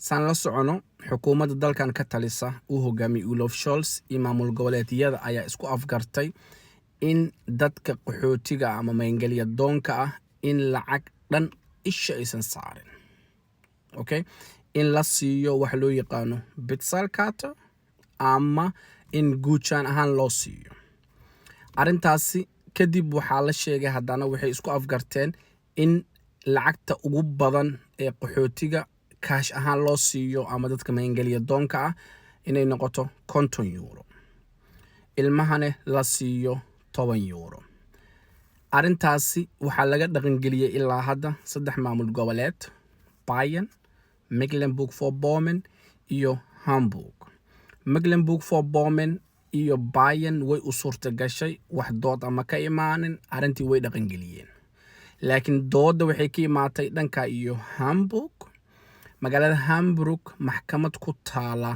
saan la socono xukuumadda dalkan ka talisa uu hogaamiye Olaf Scholz iyo maamul goboleedyada ayaa isku afgartay in dadka qaxootiga ama maangeliya doonka ah in lacag dhan isha aysan saarin. Okay, in la siiyo wax loo yaqaano Bitsalkata ama in guuchaan ahaan loo siiyo. Arrintaasi kadib waxaa la sheegay haddana waxay isku afgarteen in lacagta ugu badan ee qaxootiga kaash ahaan loo siiyo ama dadka maangeliya doonka ah inay noqoto 50 euro. Ilmahane la siiyo 10 euro. Arrintaasi waxaa laga dhaqangeliyay ilaa hadda 3 maamul goboleed: Bayern, Mecklenburg-Vorpommern iyo Hamburg. Mecklenburg-Vorpommern iyo Bayern way u suurta gashay wax dood ama ka imaanin, arrintii way dhaqangeliyeen. Laakiin doodda waxay ka imaatay dhanka iyo Hamburg. Magaalada Hamburg maxkamad ku taala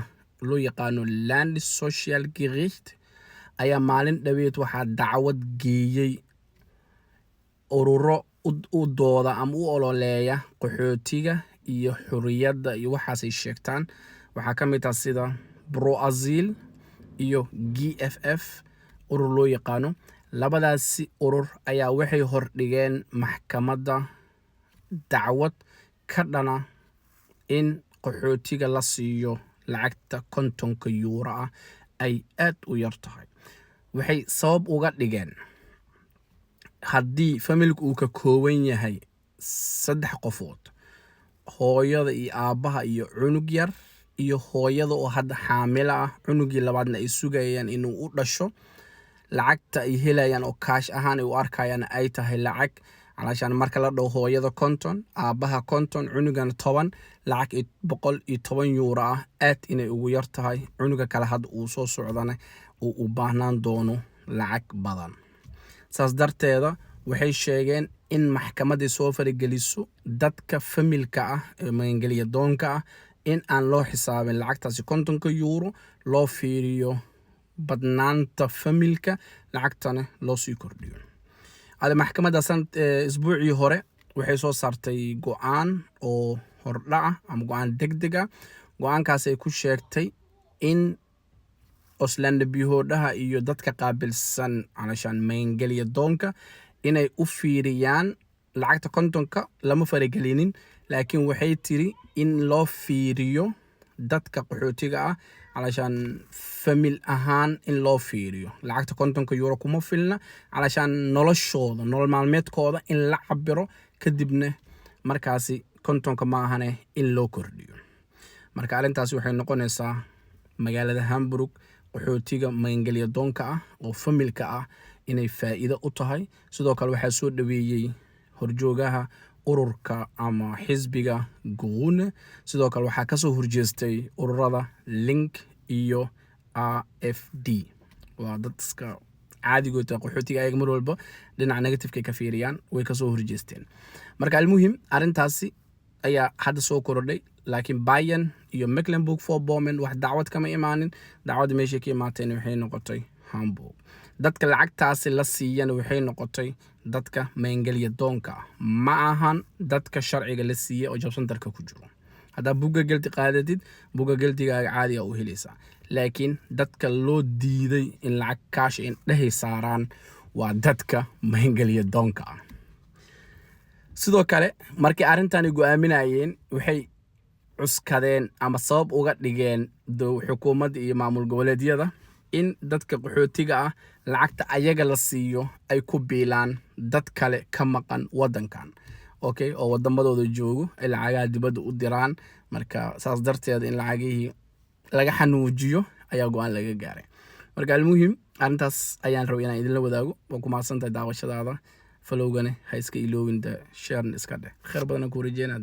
loo yaqaano Landessozialgericht ayaa maalin dhaweed waxaa dacwad geeyay ururo u dooda ama u ololeeya qaxootiga iyo xuriyadda iyo waxaasay sheegtaan. Waxaa ka mid ah sida Pro-Asyl iyo GFF urur loo yaqaano. Labadaasi urur ayaa waxay hordhigeen maxkamadda dacwad ka dhana in qaxootiga la siiyo lacagta 50 euro ah ay aad u yar tahay. Waxay sabab uga dhigeen haddii familku uu ka kooban yahay 3 qofood, hooyada iyo aabbaha iyo cunug yar, iyo hooyada oo hadda xaamilo ah, cunugii labaadna ay sugayaan inuu u dhasho, lacagta ay helayaan oo kaash ahaan ay u arkayaan ay tahay lacag علشان marka la dhaho hooyada 50, aabaha 50, cunugana 10, lacag 110 euro ah aad inay ugu yar tahay. Cunuga kale had uu soo socdana uu u baahnaan doono lacag badan. Saas darteeda waxay sheegeen in maxkamadda soo farigeliso dadka familka ah ee maangeliya doonka ah in aan loo xisaabin lacagtaasi 50 euro, loo fiiriyo badnaanta familka, lacagtana loo sii kordhiyo. هذا محكمة أسبوعي هوري waxay soo saartay go'aan oo hordhaca ama go'aan degdega. Go'aankaas ay ku sheegtay in Osland bihoodhaha iyo dadka qaabilsan علشان maangeliya doonka inay u fiiriyaan lacagta 50ka lama faragelinin, laakiin waxay tiri in loo fiiriyo dadka qaxootiga ah علشان famil ahaan in loo fiiriyo lacagta 50 euro kuma filna علشان noloshooda nolol maalmeedkooda in la cabiro kadibna markaasi 50ka ma ahane in loo kordhiyo. Marka arrintaasi waxay noqonaysaa magaalada Hamburg qaxootiga maangeliya doonka ah oo familka ah inay faa'iido u tahay. Sidoo kale waxaa soo dhaweeyay horjoogaha ururka ama xisbiga Grüne. Sidoo kale waxaa ka soo horjeestay ururada Link iyo AfD. waa dadka caadigood qaxootiga ayaga mar walba dhinaca negative ka fiiriyaan, way ka soo horjeesteen. Marka almuhim arrintaasi ayaa hadda soo korodhay, laakiin Bayern iyo Mecklenburg-Vorpommern wax dacwad kama imaanin. Dacwada meesha ka imaateen waxay noqotay Hamburg. dadka lacagtaasi la siiyana waxay noqotay dadka maangeliya doonka ah, ma ahan dadka sharciga la siiyay oo job centerka ku jiro. hadda buga gelti qaadatid, buga geltigaaga caadi ah u helaysaa, laakiin dadka loo diiday in lacag kaash in dhahay saaraan waa dadka maangeliya doonka ah. sidoo kale markii arrintan ay go'aaminayeen waxay cuskadeen ama sabab uga dhigeen xukuumadda iyo maamul goboleedyada in dadka qaxootiga ah lacagta ayaga la siiyo ay ku biilaan dad kale ka maqan wadankan. Okay, oo wadamadooda joogo ay lacagaha dibadda u diraan. Marka saas darteed in lacagihii laga xanuujiyo ayaa go'aan laga gaaray. Marka almuhim arrintaas ayaan rabay inaan idin la wadaago. Waan ku mahadsantahay daawashadaada. Falowgana ha iska iloowin share iska dheh. Khayr badan ku rajeynaa.